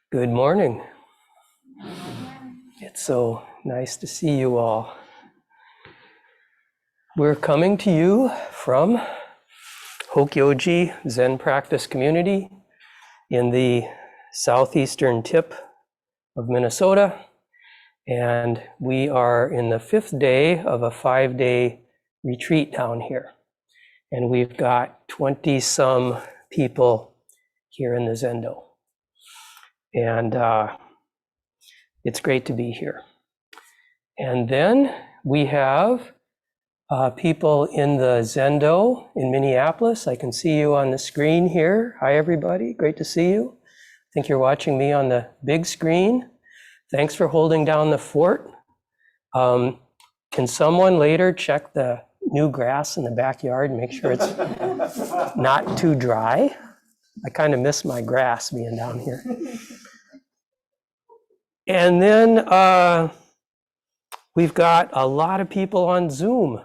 Good morning. It's so nice to see you all. We're coming to you from Hokyoji Zen Practice Community in the southeastern tip of Minnesota. And we are in the 5th day of a 5-day retreat down here. And we've got 20-some people here in the Zendo. And it's great to be here. And then we have people in the Zendo in Minneapolis. I can see you on the screen here. Hi, everybody. Great to see you. I think you're watching me on the big screen. Thanks for holding down the fort. Can someone later check the new grass in the backyard and make sure it's not too dry? I kind of miss my grass being down here. And then we've got a lot of people on Zoom,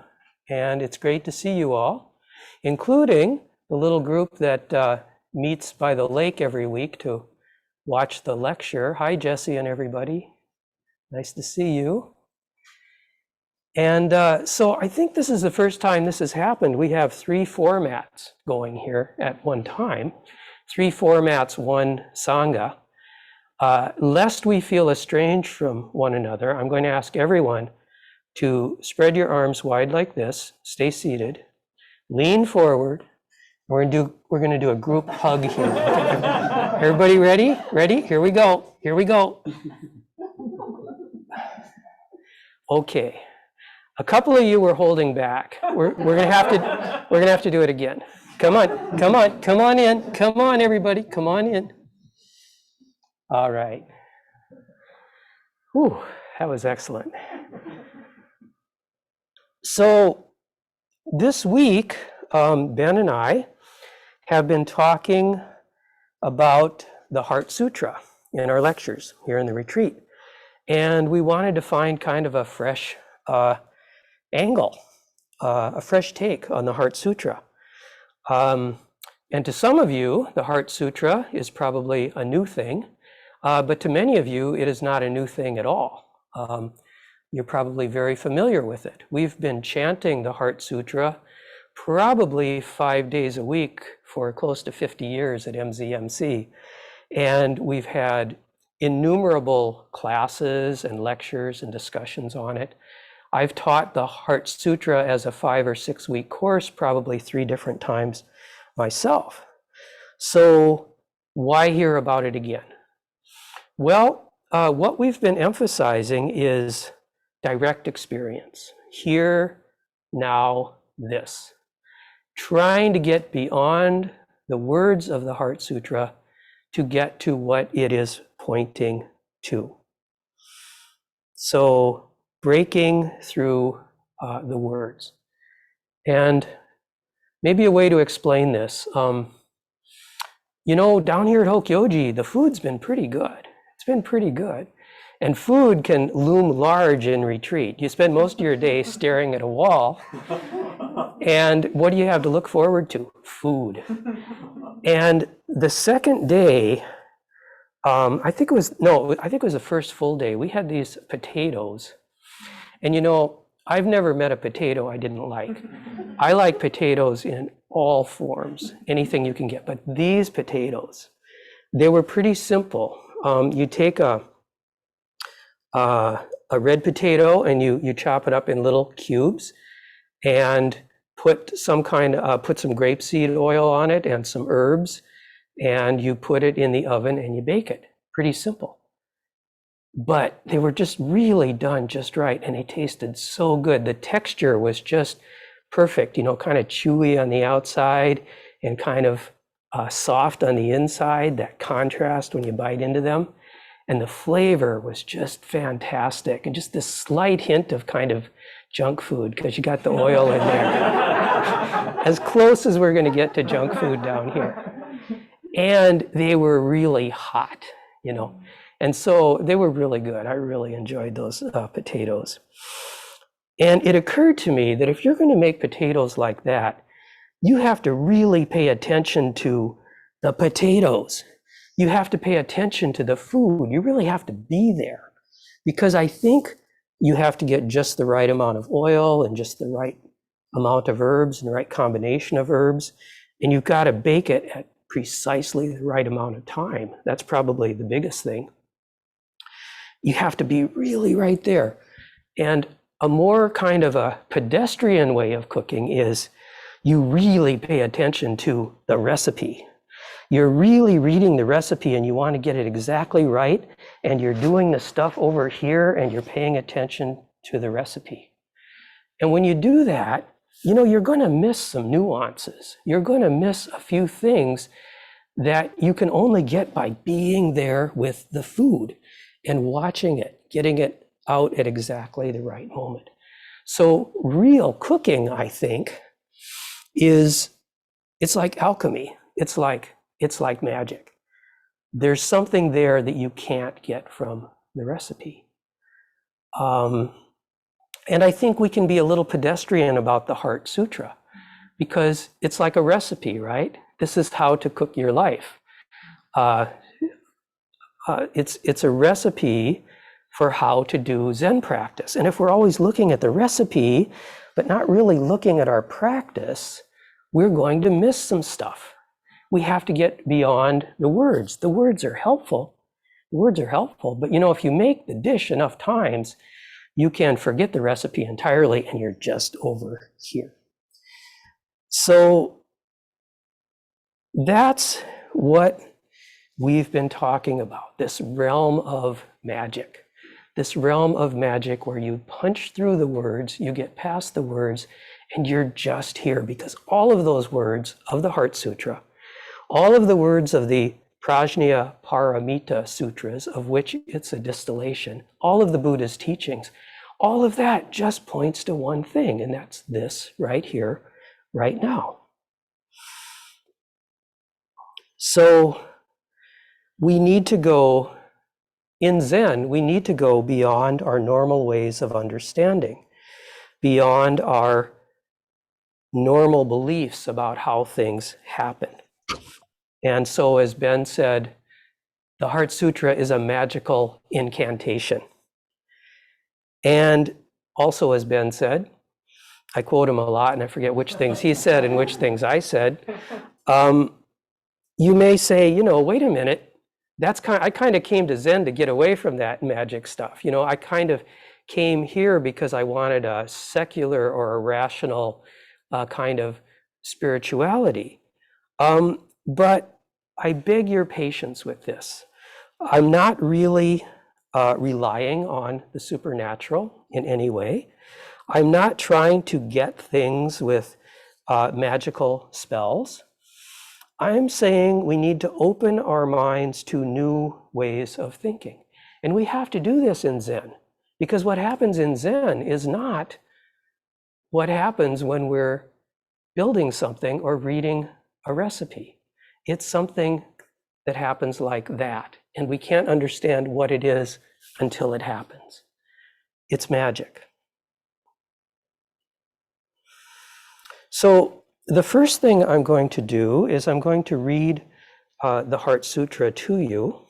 and it's great to see you all, including the little group that meets by the lake every week to watch the lecture. Hi, Jesse and everybody. Nice to see you. And so I think this is the first time this has happened. We have 3 formats going here at one time. 3 formats, 1 Sangha. Lest we feel estranged from one another, I'm going to ask everyone to spread your arms wide like this, stay seated, lean forward. We're going to do a group hug here. Everybody ready? Ready? Here we go. Here we go. Okay. A couple of you were holding back. We're going to have to do it again. Come on. Come on. Come on in. Come on, everybody. Come on in. All right. Whew, that was excellent. So this week, Ben and I have been talking about the Heart Sutra in our lectures here in the retreat. And we wanted to find kind of a fresh angle, a fresh take on the Heart Sutra. And to some of you, the Heart Sutra is probably a new thing. But to many of you, it is not a new thing at all. You're probably very familiar with it. We've been chanting the Heart Sutra probably 5 days a week for close to 50 years at MZMC. And we've had innumerable classes and lectures and discussions on it. I've taught the Heart Sutra as a 5 or 6 week course probably 3 different times myself. So why hear about it again? Well, what we've been emphasizing is direct experience. Here, now, this. Trying to get beyond the words of the Heart Sutra to get to what it is pointing to. So, breaking through the words. And maybe a way to explain this. You know, down here at Hokyoji, the food's been pretty good. It's been pretty good. And food can loom large in retreat. You spend most of your day staring at a wall. And what do you have to look forward to? Food. And the second day, I think it was the first full day, we had these potatoes. And you know, I've never met a potato I didn't like. I like potatoes in all forms, anything you can get. But these potatoes, they were pretty simple. You take a red potato and you chop it up in little cubes and put some grapeseed oil on it and some herbs, and you put it in the oven and you bake it. Pretty simple. But they were just really done just right, and they tasted so good. The texture was just perfect, you know, kind of chewy on the outside and kind of soft on the inside, that contrast when you bite into them. And the flavor was just fantastic, and just this slight hint of kind of junk food because you got the oil in there. As close as we're going to get to junk food down here. And they were really hot, you know. And so they were really good. I really enjoyed those potatoes. And it occurred to me that if you're going to make potatoes like that, you have to really pay attention to the potatoes. you have to pay attention to the food. You really have to be there, because I think you have to get just the right amount of oil and just the right amount of herbs and the right combination of herbs. And you've got to bake it at precisely the right amount of time. That's probably the biggest thing. You have to be really right there. And a more kind of a pedestrian way of cooking is you really pay attention to the recipe. You're really reading the recipe and you want to get it exactly right. And you're doing the stuff over here and you're paying attention to the recipe. And when you do that, you know, you're going to miss some nuances. You're going to miss a few things that you can only get by being there with the food and watching it, getting it out at exactly the right moment. So real cooking, I think, it's like alchemy. It's like magic. There's something there that you can't get from the recipe. And I think we can be a little pedestrian about the Heart Sutra, because it's like a recipe, right? This is how to cook your life. It's a recipe for how to do Zen practice. And if we're always looking at the recipe, but not really looking at our practice, we're going to miss some stuff. We have to get beyond the words. The words are helpful. The words are helpful, but you know, if you make the dish enough times, you can forget the recipe entirely and you're just over here. So that's what we've been talking about, this realm of magic. This realm of magic where you punch through the words, you get past the words, and you're just here, because all of those words of the Heart Sutra, all of the words of the Prajna Paramita Sutras, of which it's a distillation, all of the Buddha's teachings, all of that just points to one thing, and that's this right here, right now. So we need to go, in Zen, we need to go beyond our normal ways of understanding, beyond our normal beliefs about how things happen. And so, as Ben said, the Heart Sutra is a magical incantation. And also, as Ben said, I quote him a lot and I forget which things he said and which things I said. You may say, you know, wait a minute, I kind of came to Zen to get away from that magic stuff. You know, I kind of came here because I wanted a secular or a rational kind of spirituality. But I beg your patience with this. I'm not really relying on the supernatural in any way. I'm not trying to get things with magical spells. I'm saying we need to open our minds to new ways of thinking. And we have to do this in Zen, because what happens in Zen is not what happens when we're building something or reading a recipe. It's something that happens like that, and we can't understand what it is until it happens. It's magic. So the first thing I'm going to do is I'm going to read the Heart Sutra to you.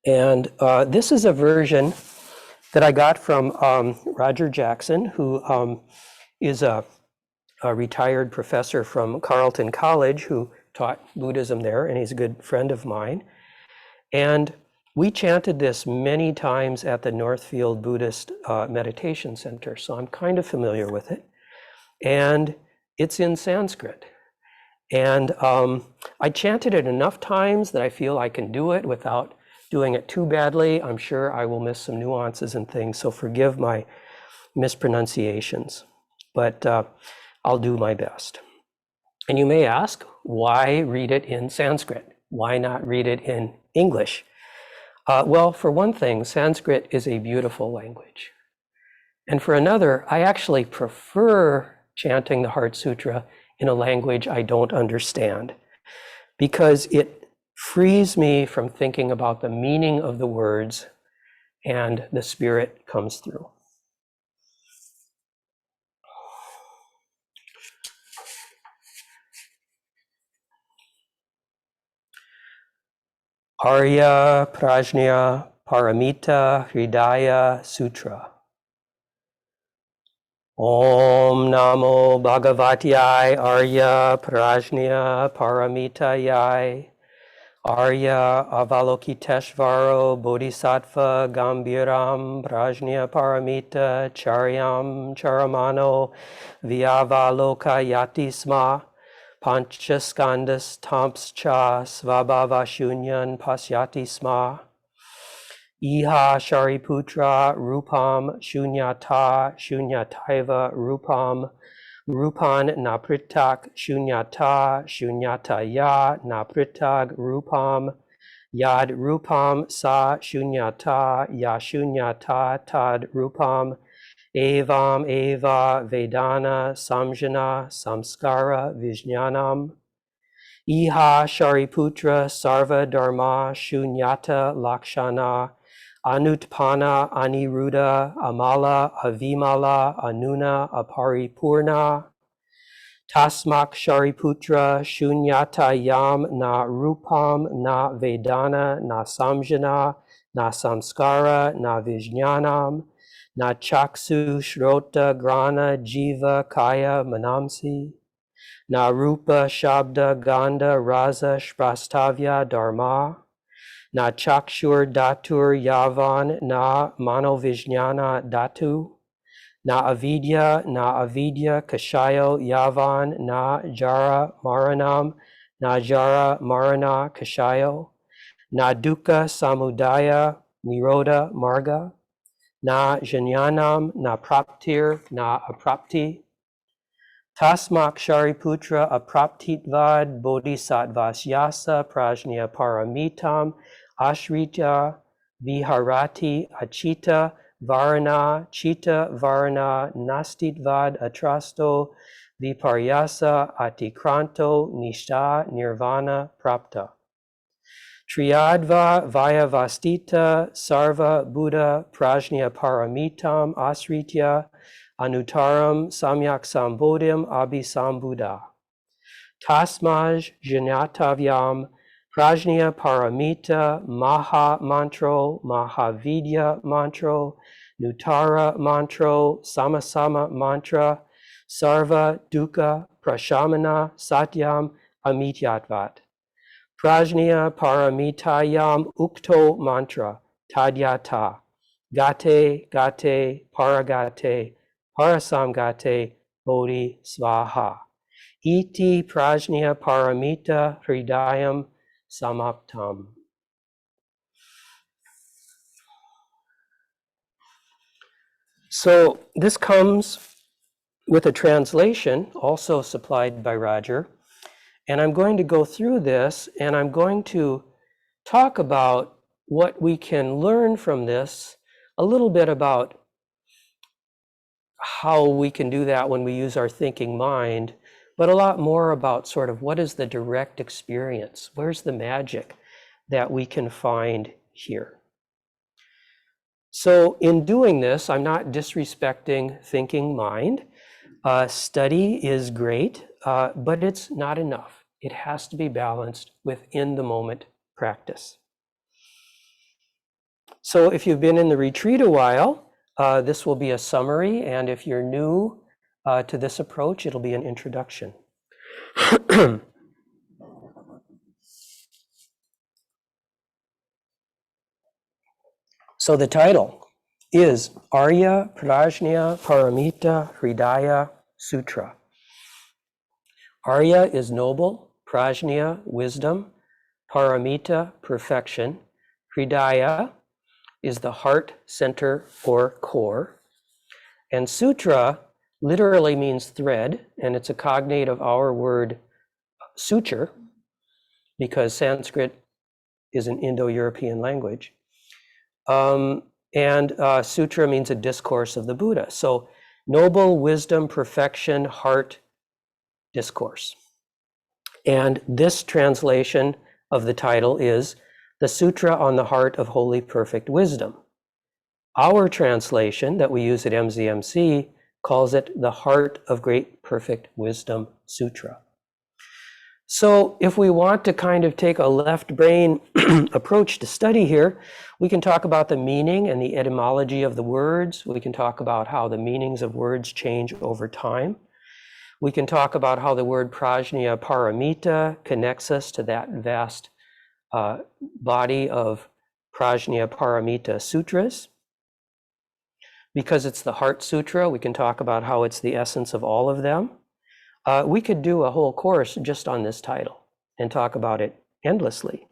And this is a version that I got from Roger Jackson, who is a retired professor from Carleton College who taught Buddhism there, and he's a good friend of mine. And we chanted this many times at the Northfield Buddhist Meditation Center, so I'm kind of familiar with it. And it's in Sanskrit. And I chanted it enough times that I feel I can do it without doing it too badly. I'm sure I will miss some nuances and things, so forgive my mispronunciations. But I'll do my best. And you may ask, why read it in Sanskrit? Why not read it in English? Well, for one thing, Sanskrit is a beautiful language. And for another, I actually prefer chanting the Heart Sutra in a language I don't understand, because it frees me from thinking about the meaning of the words and the spirit comes through. Arya Prajna Paramita Hridaya Sutra. Om Namo Bhagavatiyai Arya Prajna Paramitayai Arya Avalokiteshvaro Bodhisattva Gambiram Prajna Paramita Charyam Charamano Vyavalokayati Sma Panchaskandas Tampscha Svabhava Shunyan Pasyati Sma Iha Shariputra Rupam Shunyata Shunyataiva Rupam Rupan Napritak Shunyata Shunyataya Napritag Rupam Yad Rupam Sa Shunyata Ya Shunyata Tad Rupam Evam Eva Vedana Samjana Samskara Vijnanam Iha Shariputra Sarva Dharma Shunyata Lakshana Anutpana Aniruddha Amala Avimala Anuna Aparipurna Tasmak Shariputra Shunyata Yam Na Rupam Na Vedana Na Samjana Na Samskara Na Vijnanam Na Chaksu Shrota Grana Jiva Kaya Manamsi Na Rupa Shabda Gandha Rasa Shprastavya Dharma Na Chakshur Datur Yavan Na Manovijnana Datu Na Avidya Kashayo Yavan Na Jara Maranam Na Jara Marana Kashayo Na Dukkha Samudaya Nirodha Marga Na Jnanam Na Praptir Na Aprapti Tasmak Shariputra Apraptitvad Bodhisattvas Prajna Paramitam Ashritya Viharati Achita Varana Chita Varana Nastitvad Atrasto Viparyasa Atikranto Nishta Nirvana Prapta Triyadva Vayavastita Sarva Buddha Prajna Paramitam Asritya Anutaram Samyak Sambodhim Abhisambuddha Tasmaj Jnatavyam Prajna Paramita Maha Mantro Mahavidya Mantro Nutara Mantro Samasama Mantra Sarva Dukkha Prashamana Satyam Amityatvat Prajna Paramitayam Ukto Mantra Tadyata Gate Gate Paragate Parasamgate Bodhi Svaha Iti Prajna Paramita Hridayam Samaptam. So this comes with a translation also supplied by Roger. And I'm going to go through this and I'm going to talk about what we can learn from this, a little bit about how we can do that when we use our thinking mind, but a lot more about sort of what is the direct experience? Where's the magic that we can find here? So in doing this, I'm not disrespecting thinking mind. Study is great, but it's not enough. It has to be balanced with in the moment practice. So if you've been in the retreat a while, this will be a summary, and if you're new to this approach, it'll be an introduction. So the title is Arya Prajna Paramita Hridaya Sutra. Arya is noble, Prajna, wisdom, Paramita, perfection, Hridaya is the heart, center, or core, and Sutra literally means thread, and it's a cognate of our word suture, because Sanskrit is an Indo-European language. And sutra means a discourse of the Buddha. So noble, wisdom, perfection, heart, discourse. And this translation of the title is the Sutra on the Heart of Holy Perfect Wisdom. Our translation that we use at MZMC calls it the Heart of Great Perfect Wisdom Sutra. So if we want to kind of take a left brain approach to study here, we can talk about the meaning and the etymology of the words. We can talk about how the meanings of words change over time. We can talk about how the word prajna paramita connects us to that vast body of prajna paramita sutras. Because it's the Heart Sutra, we can talk about how it's the essence of all of them. We could do a whole course just on this title and talk about it endlessly.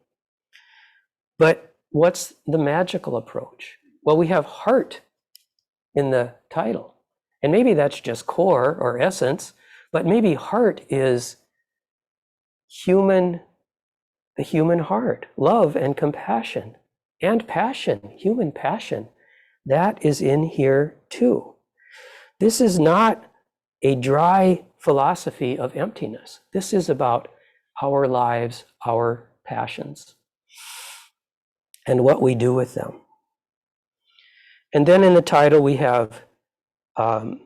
But what's the magical approach? Well, we have heart in the title. And maybe that's just core or essence, but maybe heart is human, the human heart, love and compassion and passion, human passion. That is in here too. This is not a dry philosophy of emptiness. This is about our lives, our passions, and what we do with them. And then in the title we have prajna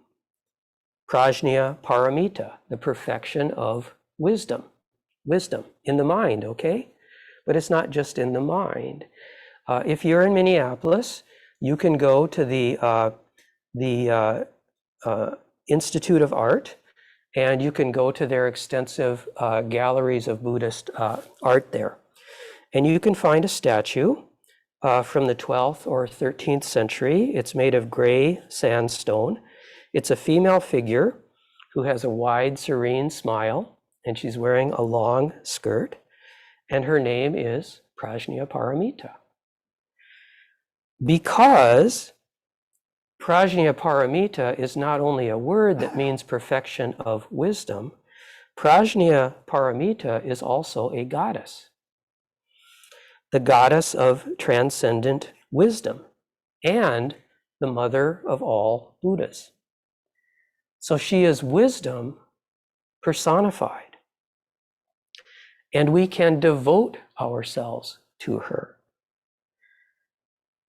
paramita, the perfection of wisdom. Wisdom in the mind, okay? But it's not just in the mind. If you're in Minneapolis, you can go to the Institute of Art, and you can go to their extensive galleries of Buddhist art there. And you can find a statue from the 12th or 13th century. It's made of gray sandstone. It's a female figure who has a wide, serene smile, and she's wearing a long skirt, and her name is Prajna Paramita. Because Prajna Paramita is not only a word that means perfection of wisdom, Prajna Paramita is also a goddess, the goddess of transcendent wisdom and the mother of all Buddhas. So she is wisdom personified, and we can devote ourselves to her.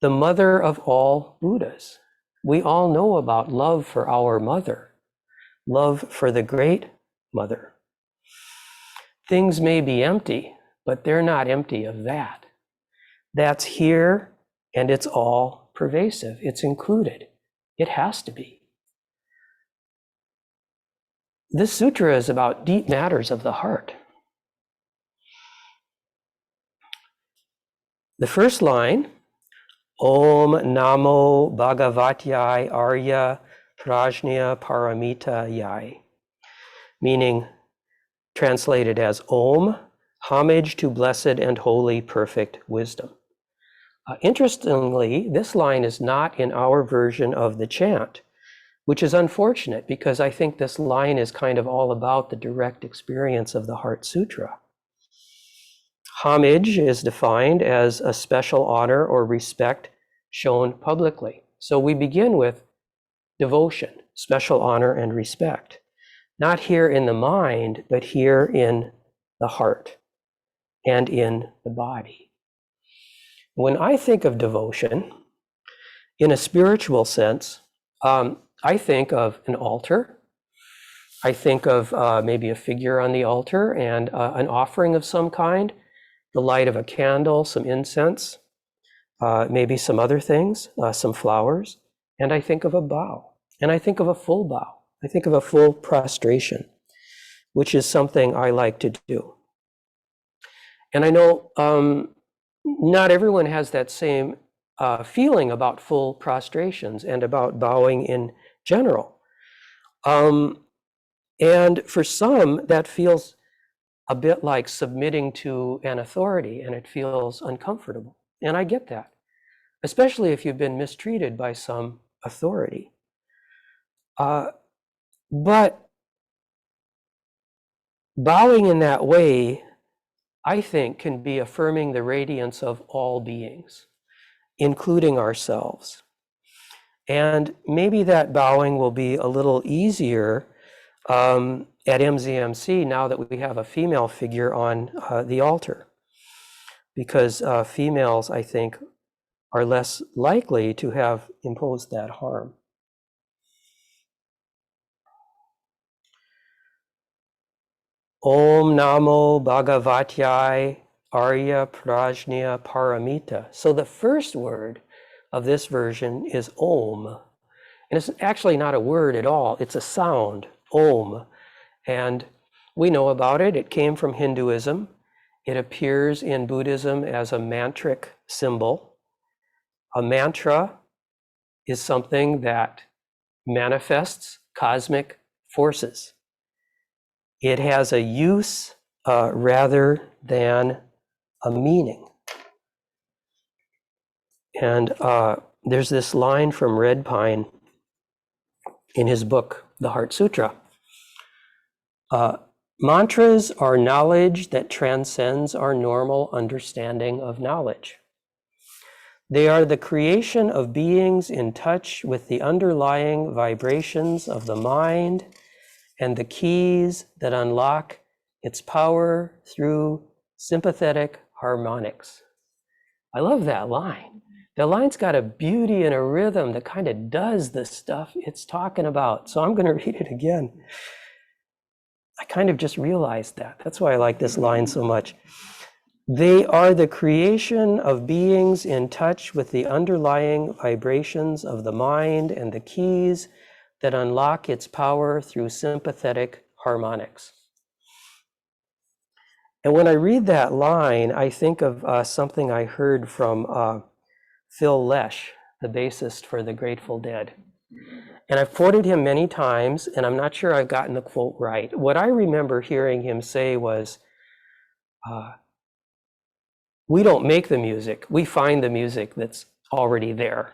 The mother of all Buddhas. We all know about love for our mother, love for the great mother. Things may be empty, but they're not empty of that. That's here, and it's all pervasive. It's included. It has to be. This sutra is about deep matters of the heart. The first line, Om Namo Bhagavatyai Arya Prajna Paramita Yai, meaning translated as Om, homage to blessed and holy perfect wisdom. Interestingly, this line is not in our version of the chant, which is unfortunate because I think this line is kind of all about the direct experience of the Heart Sutra. Homage is defined as a special honor or respect shown publicly. So we begin with devotion, special honor and respect, not here in the mind, but here in the heart and in the body. When I think of devotion, in a spiritual sense, I think of an altar. I think of maybe a figure on the altar and an offering of some kind, the light of a candle, some incense, maybe some other things, some flowers, and I think of a bow, and I think of a full bow. I think of a full prostration, which is something I like to do. And I know not everyone has that same feeling about full prostrations and about bowing in general. And for some, that feels a bit like submitting to an authority, and it feels uncomfortable. And I get that, especially if you've been mistreated by some authority. But bowing in that way, I think, can be affirming the radiance of all beings, including ourselves. And maybe that bowing will be a little easier at MZMC now that we have a female figure on the altar, because females, I think, are less likely to have imposed that harm. Om Namo Bhagavatyai Arya Prajna Paramita. So the first word of this version is Om. And it's actually not a word at all. It's a sound, Om. And we know about it. It came from Hinduism. It appears in Buddhism as a mantric symbol. A mantra is something that manifests cosmic forces. It has a use rather than a meaning. And there's this line from Red Pine in his book, The Heart Sutra. Mantras are knowledge that transcends our normal understanding of knowledge. They are the creation of beings in touch with the underlying vibrations of the mind and the keys that unlock its power through sympathetic harmonics. I love that line. The line's got a beauty and a rhythm that kind of does the stuff it's talking about. So I'm going to read it again. I kind of just realized that. That's why I like this line so much. They are the creation of beings in touch with the underlying vibrations of the mind and the keys that unlock its power through sympathetic harmonics. And when I read that line, I think of something I heard from Phil Lesh, the bassist for the Grateful Dead. And I've quoted him many times, and I'm not sure I've gotten the quote right. What I remember hearing him say was, we don't make the music, we find the music that's already there.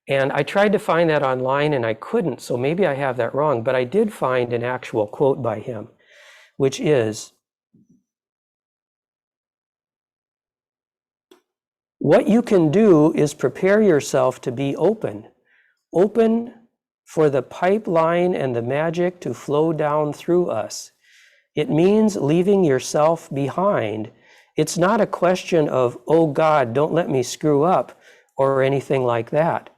And I tried to find that online and I couldn't, so maybe I have that wrong, but I did find an actual quote by him, which is, what you can do is prepare yourself to be open for the pipeline and the magic to flow down through us. It means leaving yourself behind. It's not a question of, oh God, don't let me screw up or anything like that.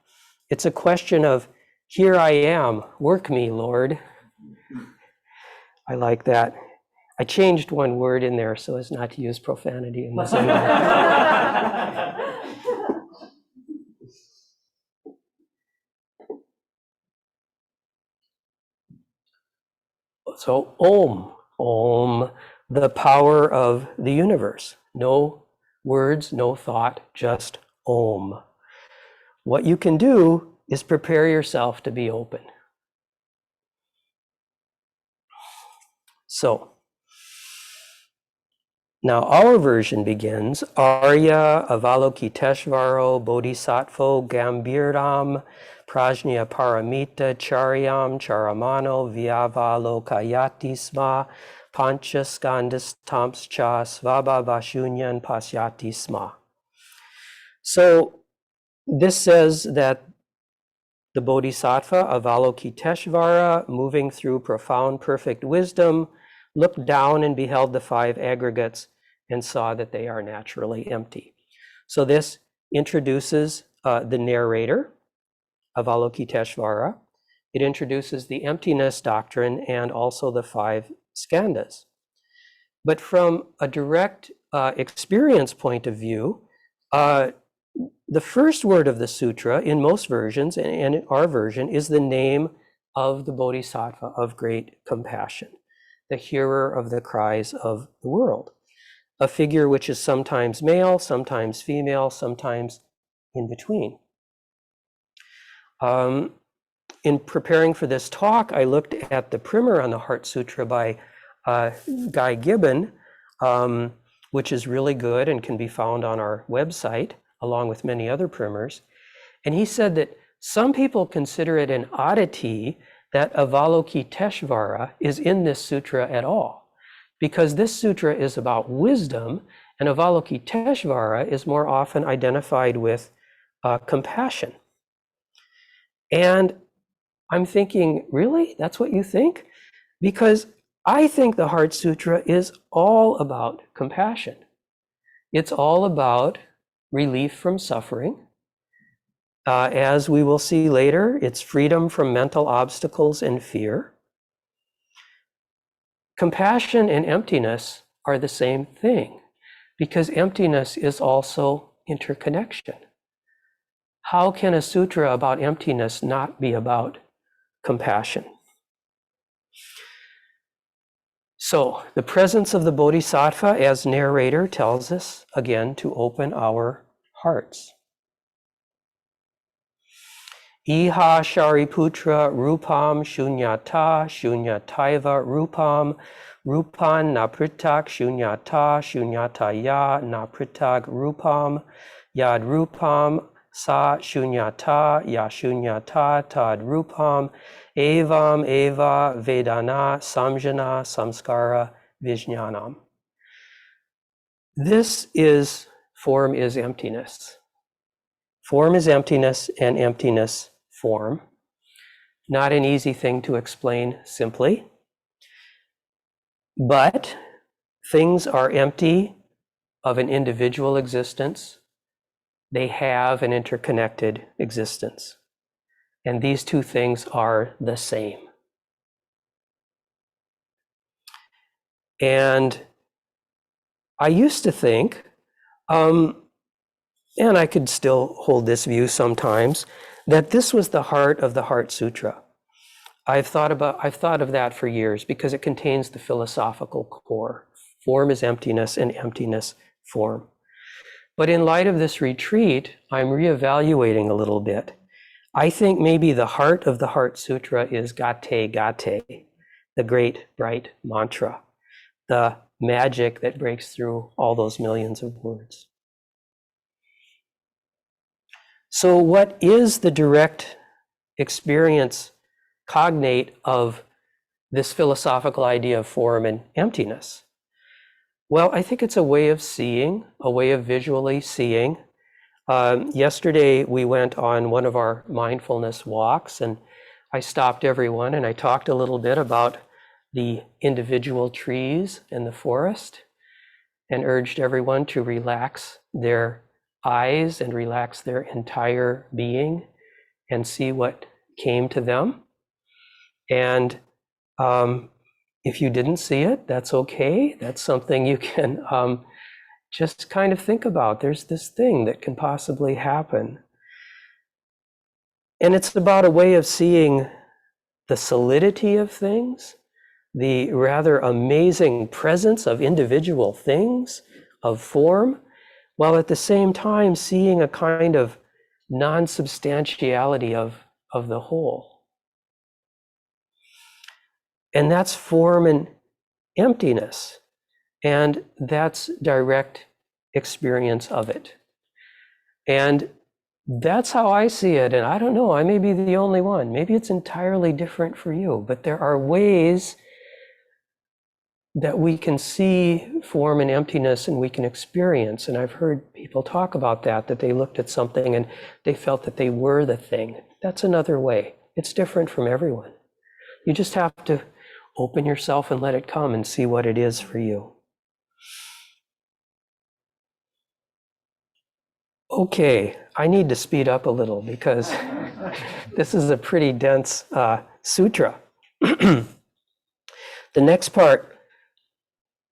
It's a question of, here I am, work me, Lord. I like that. I changed one word in there so as not to use profanity in this. So Om, the power of the universe. No words, no thought, just Om. What you can do is prepare yourself to be open. So now our version begins, Arya Avalokiteshvaro Bodhisattva Gambiram Prajna Paramita Charyam Charamano Vyavalokayati Sma Panchaskandastamscha Svabhavashunyan Pasyati Sma. So this says that the Bodhisattva Avalokiteshvara, moving through profound perfect wisdom, looked down and beheld the five aggregates and saw that they are naturally empty. So this introduces the narrator, Avalokiteshvara. It introduces the emptiness doctrine and also the five skandhas. But from a direct experience point of view, the first word of the sutra in most versions, and in our version, is the name of the Bodhisattva of great compassion, the hearer of the cries of the world, a figure which is sometimes male, sometimes female, sometimes in between. In preparing for this talk, I looked at the primer on the Heart Sutra by Guy Gibbon, which is really good and can be found on our website, along with many other primers. And he said that some people consider it an oddity that Avalokiteshvara is in this sutra at all, because this sutra is about wisdom, and Avalokiteshvara is more often identified with compassion. And I'm thinking, really? That's what you think? Because I think the Heart Sutra is all about compassion. It's all about relief from suffering. As we will see later, it's freedom from mental obstacles and fear. Compassion and emptiness are the same thing, because emptiness is also interconnection. How can a sutra about emptiness not be about compassion? So the presence of the Bodhisattva as narrator tells us, again, to open our hearts. Iha Shariputra Rupam Shunyata Shunyataiva Rupam Rupan Napritak Shunyata Shunyataya Napritak Rupam Yad Rupam Sa Shunyata Ya Shunyata Tad Rupam Evam Eva Vedana Samjana Samskara Vijnanam. This is, form is emptiness. Form is emptiness and emptiness form. Not an easy thing to explain simply, but things are empty of an individual existence. They have an interconnected existence. And these two things are the same. And I used to think, and I could still hold this view sometimes, that this was the heart of the Heart Sutra. I've thought of that for years because it contains the philosophical core. Form is emptiness and emptiness form. But in light of this retreat, I'm reevaluating a little bit. I think maybe the heart of the Heart Sutra is Gate Gate, the great bright mantra, the magic that breaks through all those millions of words. So what is the direct experience cognate of this philosophical idea of form and emptiness? Well, I think it's a way of seeing, a way of visually seeing. Yesterday, we went on one of our mindfulness walks, and I stopped everyone and I talked a little bit about the individual trees in the forest and urged everyone to relax their eyes and relax their entire being and see what came to them. And if you didn't see it, that's okay. That's something you can just kind of think about. There's this thing that can possibly happen. And it's about a way of seeing the solidity of things, the rather amazing presence of individual things, of form, while at the same time seeing a kind of non-substantiality of the whole. And that's form and emptiness. And that's direct experience of it. And that's how I see it. And I don't know, I may be the only one. Maybe it's entirely different for you, but there are ways that we can see form and emptiness and we can experience. And I've heard people talk about that they looked at something and they felt that they were the thing. That's another way. It's different from everyone. You just have to open yourself and let it come and see what it is for you. Okay, I need to speed up a little because this is a pretty dense sutra. The next part,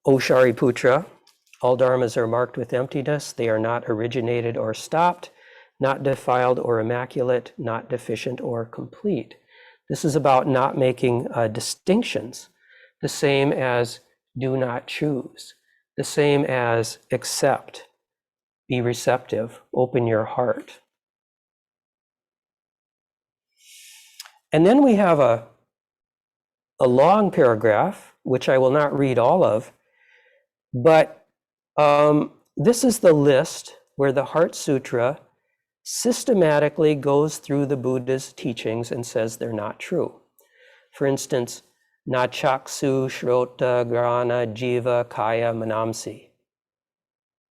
O Shariputra, all dharmas are marked with emptiness. They are not originated or stopped, not defiled or immaculate, not deficient or complete. This is about not making distinctions, the same as do not choose, the same as accept, be receptive, open your heart. And then we have a long paragraph, which I will not read all of, but this is the list where the Heart Sutra systematically goes through the Buddha's teachings and says they're not true. For instance, na chaksu shrota grana jiva kaya manamsi.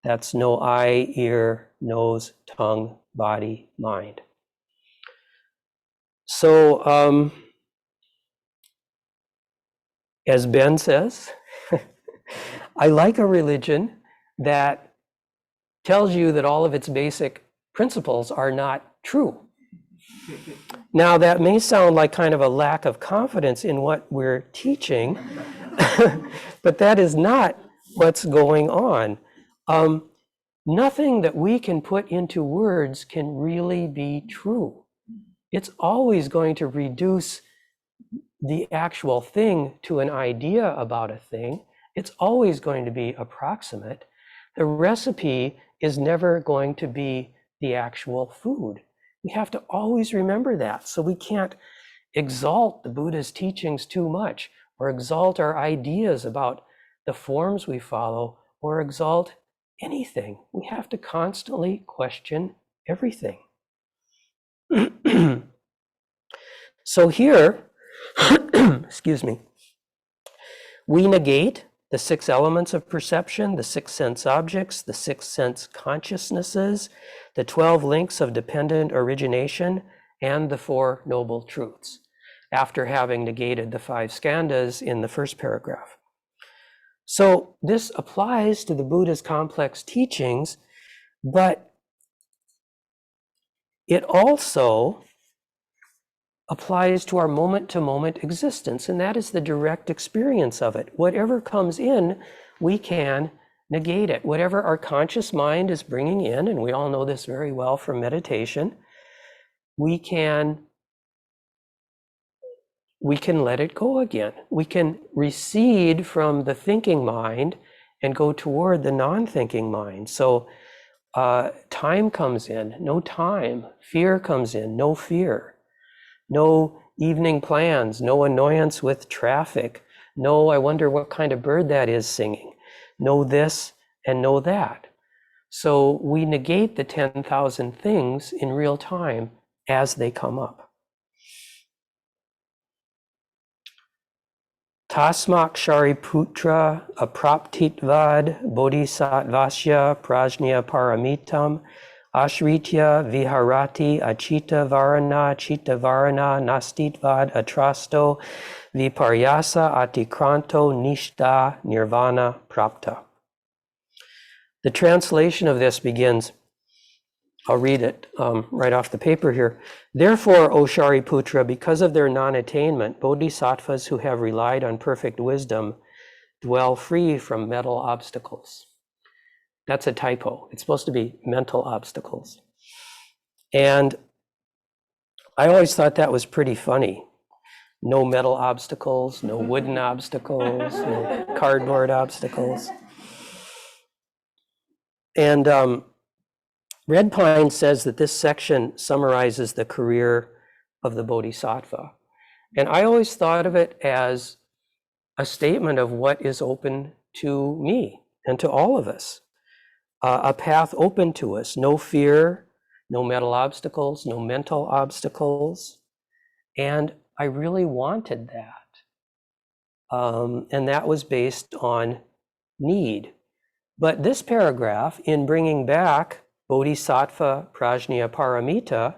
That's no eye, ear, nose, tongue, body, mind. So, as Ben says, I like a religion that tells you that all of its basic principles are not true. Now, that may sound like kind of a lack of confidence in what we're teaching, but that is not what's going on. Nothing that we can put into words can really be true. It's always going to reduce the actual thing to an idea about a thing. It's always going to be approximate. The recipe is never going to be the actual food. We have to always remember that. So we can't exalt the Buddha's teachings too much, or exalt our ideas about the forms we follow, or exalt anything. We have to constantly question everything. So here, excuse me, we negate the 6 elements of perception, the 6 sense objects, the 6 sense consciousnesses, the 12 links of dependent origination, and the 4 noble truths, after having negated the 5 skandhas in the first paragraph. So this applies to the Buddha's complex teachings, but it also applies to our moment-to-moment existence, and that is the direct experience of it. Whatever comes in, we can negate it. Whatever our conscious mind is bringing in, and we all know this very well from meditation, we can let it go again. We can recede from the thinking mind and go toward the non-thinking mind. So time comes in, no time. Fear comes in, no fear. No evening plans, no annoyance with traffic. No, I wonder what kind of bird that is singing. No this and no that. So we negate the 10,000 things in real time as they come up. Tasmak Shariputra apraptitvad bodhisattvasya prajna paramitam ashritya viharati achita varana nastitvad atrasto viparyasa atikranto nishta nirvana prapta. The translation of this begins, I'll read it right off the paper here. Therefore, O Shariputra, because of their non-attainment, bodhisattvas who have relied on perfect wisdom dwell free from mental obstacles. That's a typo. It's supposed to be mental obstacles. And I always thought that was pretty funny. No metal obstacles, no wooden obstacles, no cardboard obstacles. And Red Pine says that this section summarizes the career of the Bodhisattva. And I always thought of it as a statement of what is open to me and to all of us. A path open to us, no fear, no mental obstacles, no mental obstacles. And I really wanted that. And that was based on need. But this paragraph, in bringing back Bodhisattva Prajna Paramita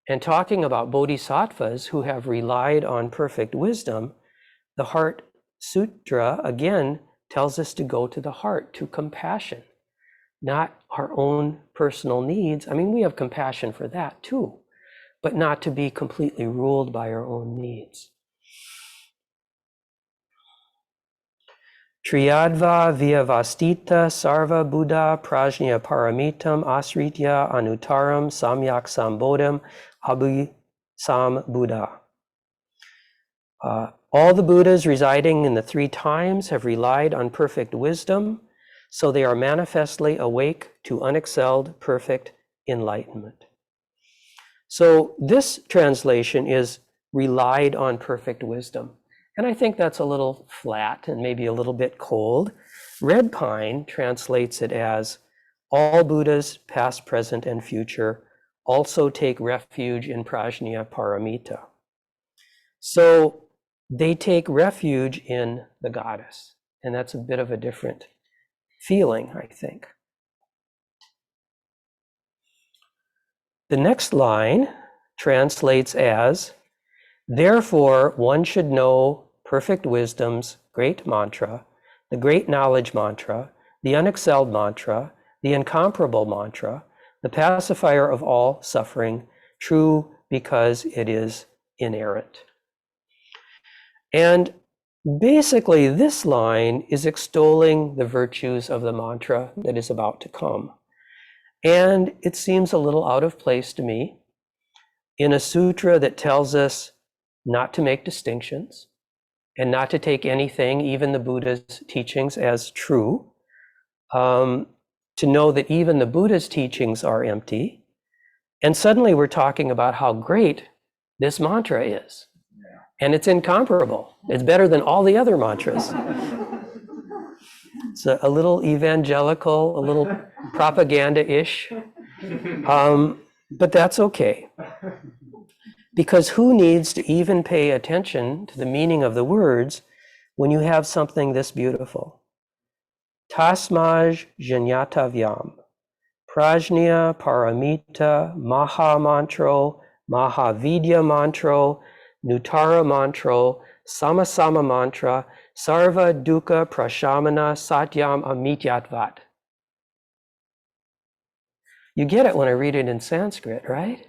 and talking about bodhisattvas who have relied on perfect wisdom, the Heart Sutra again tells us to go to the heart, to compassion, not our own personal needs. I mean, we have compassion for that too, but not to be completely ruled by our own needs. Triyadva vyavastita sarva buddha prajna paramitam asritya anutaram samyak sambodham abhi sam buddha. All the Buddhas residing in the 3 times have relied on perfect wisdom, so they are manifestly awake to unexcelled perfect enlightenment. So this translation is relied on perfect wisdom. And I think that's a little flat and maybe a little bit cold. Red Pine translates it as all Buddhas, past, present, and future, also take refuge in Prajna Paramita. So they take refuge in the goddess. And that's a bit of a different feeling, I think. The next line translates as, therefore, one should know perfect wisdom's great mantra, the great knowledge mantra, the unexcelled mantra, the incomparable mantra, the pacifier of all suffering, true because it is inerrant. And basically, this line is extolling the virtues of the mantra that is about to come. And it seems a little out of place to me in a sutra that tells us not to make distinctions and not to take anything, even the Buddha's teachings, as true. To know that even the Buddha's teachings are empty. And suddenly we're talking about how great this mantra is. And it's incomparable. It's better than all the other mantras. It's a little evangelical, a little propaganda-ish. But that's okay. Because who needs to even pay attention to the meaning of the words when you have something this beautiful? Tasmaj jnatavyam, prajna paramita, maha mantro, mahavidya mantro, nutara mantro, samasama mantra, sarva dukkha prashamana satyam amityatvat. You get it when I read it in Sanskrit, right?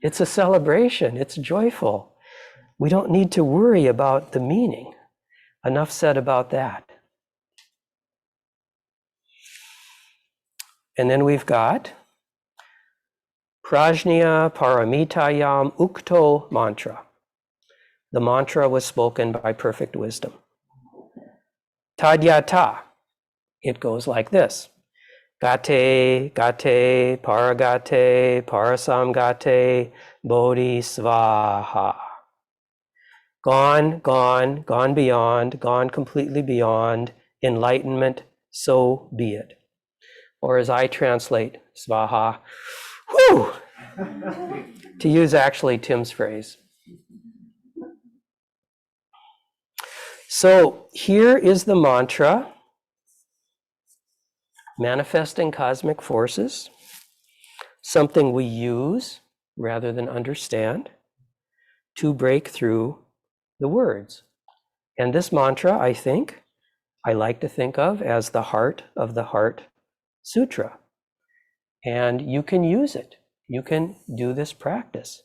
It's a celebration, it's joyful. We don't need to worry about the meaning. Enough said about that. And then we've got Prajna Paramitayam Ukto mantra. The mantra was spoken by perfect wisdom. Tadyata. It goes like this. Gate, gate, paragate, parasamgate, bodhisvaha. Gone, gone, gone beyond, gone completely beyond, enlightenment, so be it. Or as I translate svaha, whew, to use actually Tim's phrase. So here is the mantra, manifesting cosmic forces, something we use rather than understand to break through the words. And this mantra, I like to think of as the heart of the Heart Sutra. And you can use it. You can do this practice.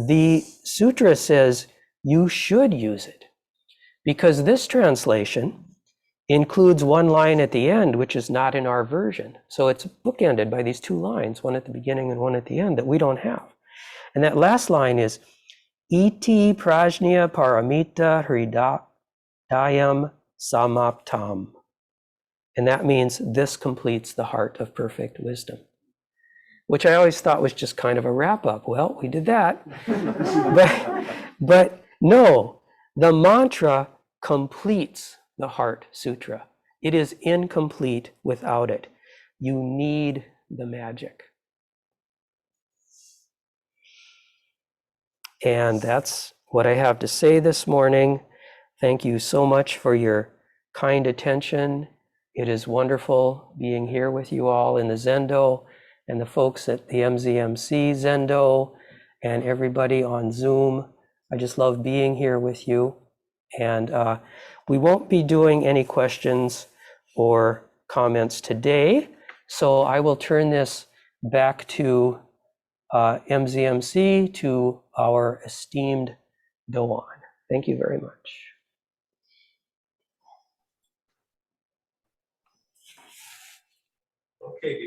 The sutra says you should use it because this translation includes one line at the end, which is not in our version. So it's bookended by these two lines, one at the beginning and one at the end, that we don't have. And that last line is iti prajna paramita hridayam samaptam. And that means this completes the heart of perfect wisdom, which I always thought was just kind of a wrap up. Well, we did that. but no, the mantra completes the Heart Sutra. It is incomplete without it. You need the magic. And that's what I have to say this morning. Thank you so much for your kind attention. It is wonderful being here with you all in the Zendo and the folks at the MZMC Zendo and everybody on Zoom. I just love being here with you. And we won't be doing any questions or comments today. So I will turn this back to MZMC, to our esteemed Doan. Thank you very much. Okay.